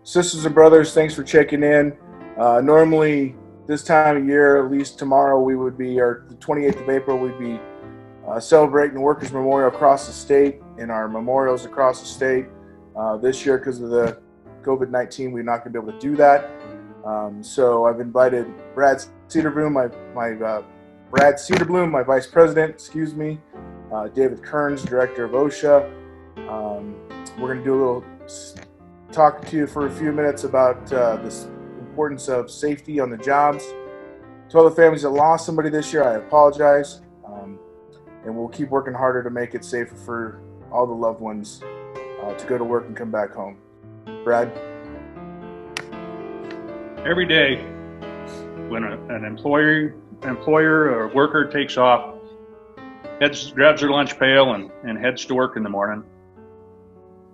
Sisters and brothers, thanks for checking in. Normally, this time of year, at least tomorrow, we would be, or the 28th of April, we'd be celebrating Workers' Memorial across the state in our memorials across the state. This year, because of the COVID-19, we're not going to be able to do that. So I've invited Brad Cedarblum, my vice president, David Kearns, director of OSHA. We're going to do a little talk to you for a few minutes about this importance of safety on the jobs. To all the families that lost somebody this year, I apologize. And we'll keep working harder to make it safer for all the loved ones to go to work and come back home. Brad? Every day when an employer or worker takes off, grabs their lunch pail and heads to work in the morning,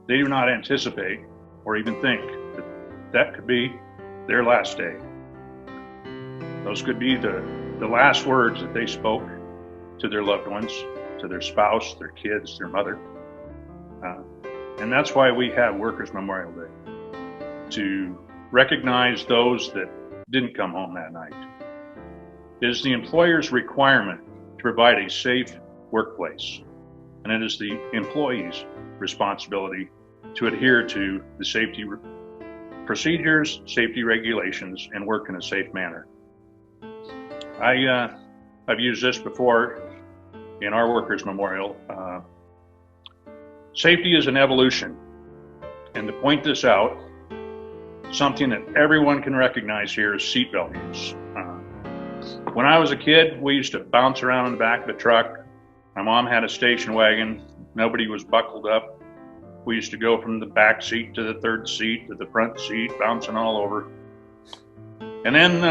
they do not anticipate or even think that could be their last day. Those could be the last words that they spoke to their loved ones, to their spouse, their kids, their mother. And that's why we have Workers' Memorial Day, to recognize those that didn't come home that night. It is the employer's requirement to provide a safe workplace, and it is the employee's responsibility to adhere to the safety procedures, safety regulations, and work in a safe manner. I've used this before in our Workers' Memorial. Safety is an evolution, and to point this out, something that everyone can recognize here is seatbelt use. When I was a kid, we used to bounce around in the back of the truck. My mom had a station wagon. Nobody was buckled up. We used to go from the back seat to the third seat to the front seat, bouncing all over. And then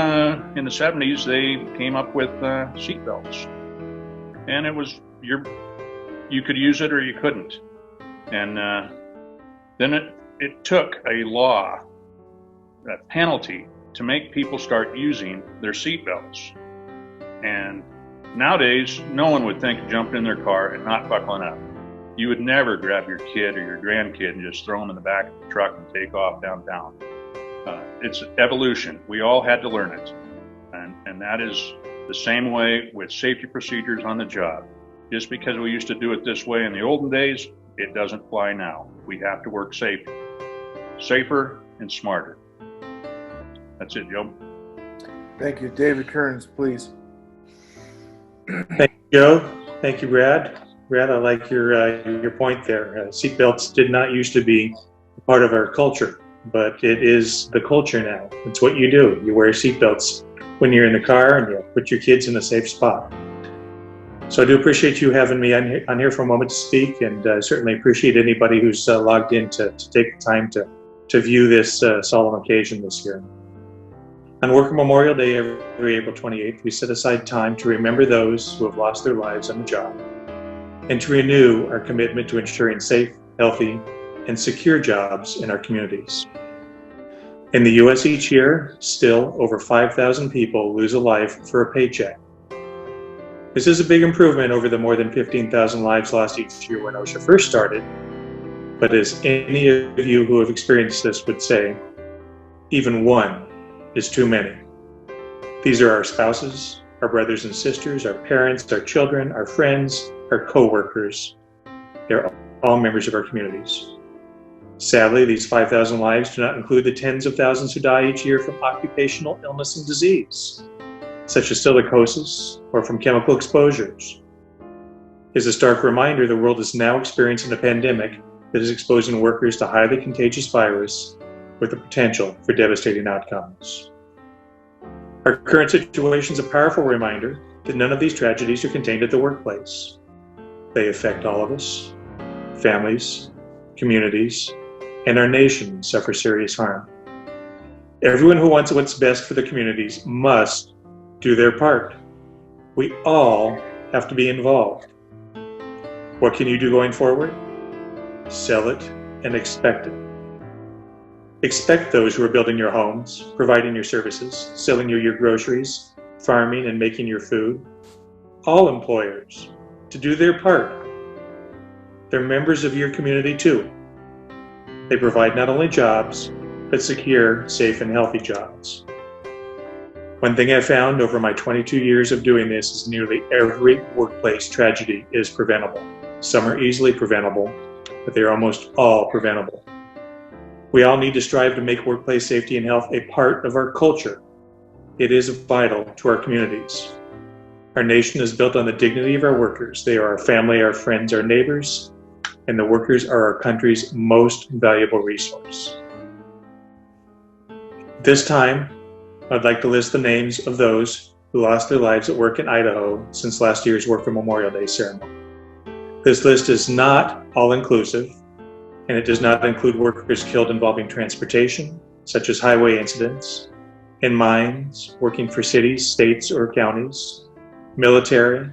in the 70s, they came up with seat belts. And it was, you could use it or you couldn't. And then it took a law, a penalty, to make people start using their seat belts. And nowadays, no one would think of jumping in their car and not buckling up. You would never grab your kid or your grandkid and just throw them in the back of the truck and take off downtown. It's evolution. We all had to learn it. And that is the same way with safety procedures on the job. Just because we used to do it this way in the olden days, it doesn't fly now. We have to work safer and smarter. That's it, Joe. Thank you. David Kearns, please. Thank you, Joe. Thank you, Brad. Brad, I like your point there. Seatbelts did not used to be part of our culture, but it is the culture now. It's what you do. You wear seatbelts when you're in the car and you put your kids in a safe spot. So I do appreciate you having me on here for a moment to speak, and certainly appreciate anybody who's logged in to take the time to view this solemn occasion this year. On Worker Memorial Day every April 28th, we set aside time to remember those who have lost their lives on the job and to renew our commitment to ensuring safe, healthy, and secure jobs in our communities. In the U.S. each year, still over 5,000 people lose a life for a paycheck. This is a big improvement over the more than 15,000 lives lost each year when OSHA first started, but as any of you who have experienced this would say, even one is too many. These are our spouses, our brothers and sisters, our parents, our children, our friends, our co-workers. They're all members of our communities. Sadly, these 5,000 lives do not include the tens of thousands who die each year from occupational illness and disease, such as silicosis or from chemical exposures. It's a stark reminder the world is now experiencing a pandemic that is exposing workers to highly contagious virus with the potential for devastating outcomes. Our current situation is a powerful reminder that none of these tragedies are contained at the workplace. They affect all of us. Families, communities, and our nation suffer serious harm. Everyone who wants what's best for the communities must do their part. We all have to be involved. What can you do going forward? Sell it and expect it. Expect those who are building your homes, providing your services, selling you your groceries, farming and making your food, all employers, to do their part. They're members of your community too. They provide not only jobs, but secure, safe, and healthy jobs. One thing I've found over my 22 years of doing this is nearly every workplace tragedy is preventable. Some are easily preventable, but they're almost all preventable. We all need to strive to make workplace safety and health a part of our culture. It is vital to our communities. Our nation is built on the dignity of our workers. They are our family, our friends, our neighbors, and the workers are our country's most valuable resource. This time, I'd like to list the names of those who lost their lives at work in Idaho since last year's Worker Memorial Day ceremony. This list is not all-inclusive, and it does not include workers killed involving transportation, such as highway incidents, in mines, working for cities, states, or counties, military,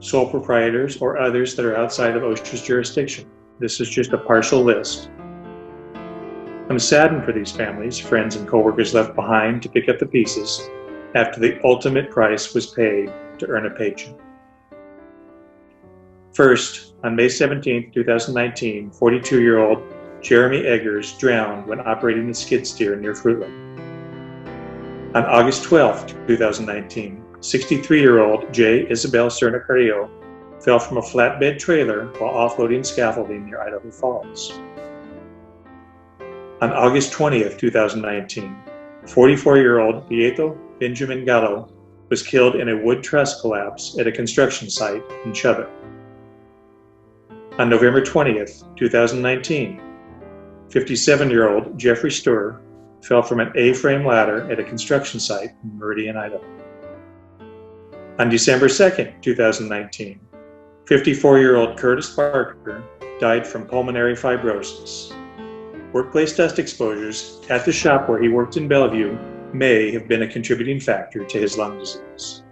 sole proprietors, or others that are outside of OSHA's jurisdiction. This is just a partial list. I'm saddened for these families, friends, and coworkers left behind to pick up the pieces after the ultimate price was paid to earn a paycheck. First, on May 17, 2019, 42-year-old Jeremy Eggers drowned when operating the skid steer near Fruitland. On August 12, 2019, 63-year-old J. Isabel Cerna Carrillo fell from a flatbed trailer while offloading scaffolding near Idaho Falls. On August 20th, 2019, 44-year-old Beato Benjamin Gallo was killed in a wood truss collapse at a construction site in Chubbuck. On November 20th, 2019, 57-year-old Jeffrey Sturr fell from an A-frame ladder at a construction site in Meridian, Idaho. On December 2nd, 2019, 54-year-old Curtis Parker died from pulmonary fibrosis. Workplace dust exposures at the shop where he worked in Bellevue may have been a contributing factor to his lung disease.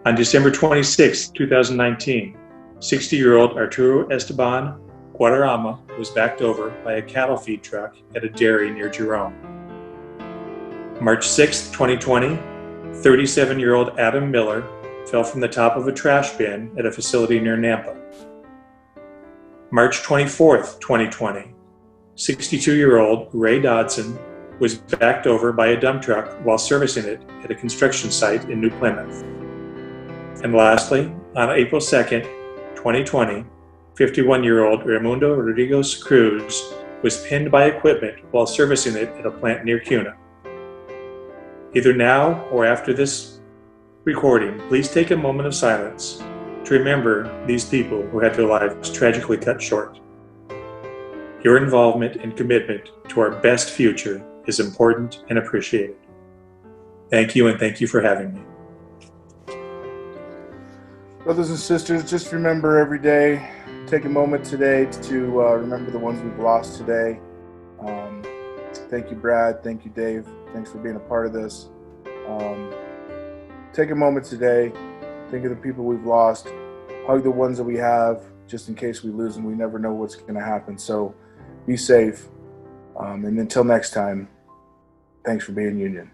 On December 26, 2019, 60-year-old Arturo Esteban Guadarrama was backed over by a cattle feed truck at a dairy near Jerome. March 6, 2020, 37-year-old Adam Miller fell from the top of a trash bin at a facility near Nampa. March 24, 2020, 62-year-old Ray Dodson was backed over by a dump truck while servicing it at a construction site in New Plymouth. And lastly, on April 2nd, 2020, 51-year-old Raimundo Rodriguez Cruz was pinned by equipment while servicing it at a plant near Cuna. Either now or after this recording, please take a moment of silence to remember these people who had their lives tragically cut short. Your involvement and commitment to our best future is important and appreciated. Thank you, and thank you for having me. Brothers and sisters, just remember every day, take a moment today to remember the ones we've lost today. Thank you, Brad. Thank you, Dave. Thanks for being a part of this. Take a moment today, think of the people we've lost, hug the ones that we have, just in case we lose them. We never know what's going to happen. So be safe. And until next time, thanks for being Union.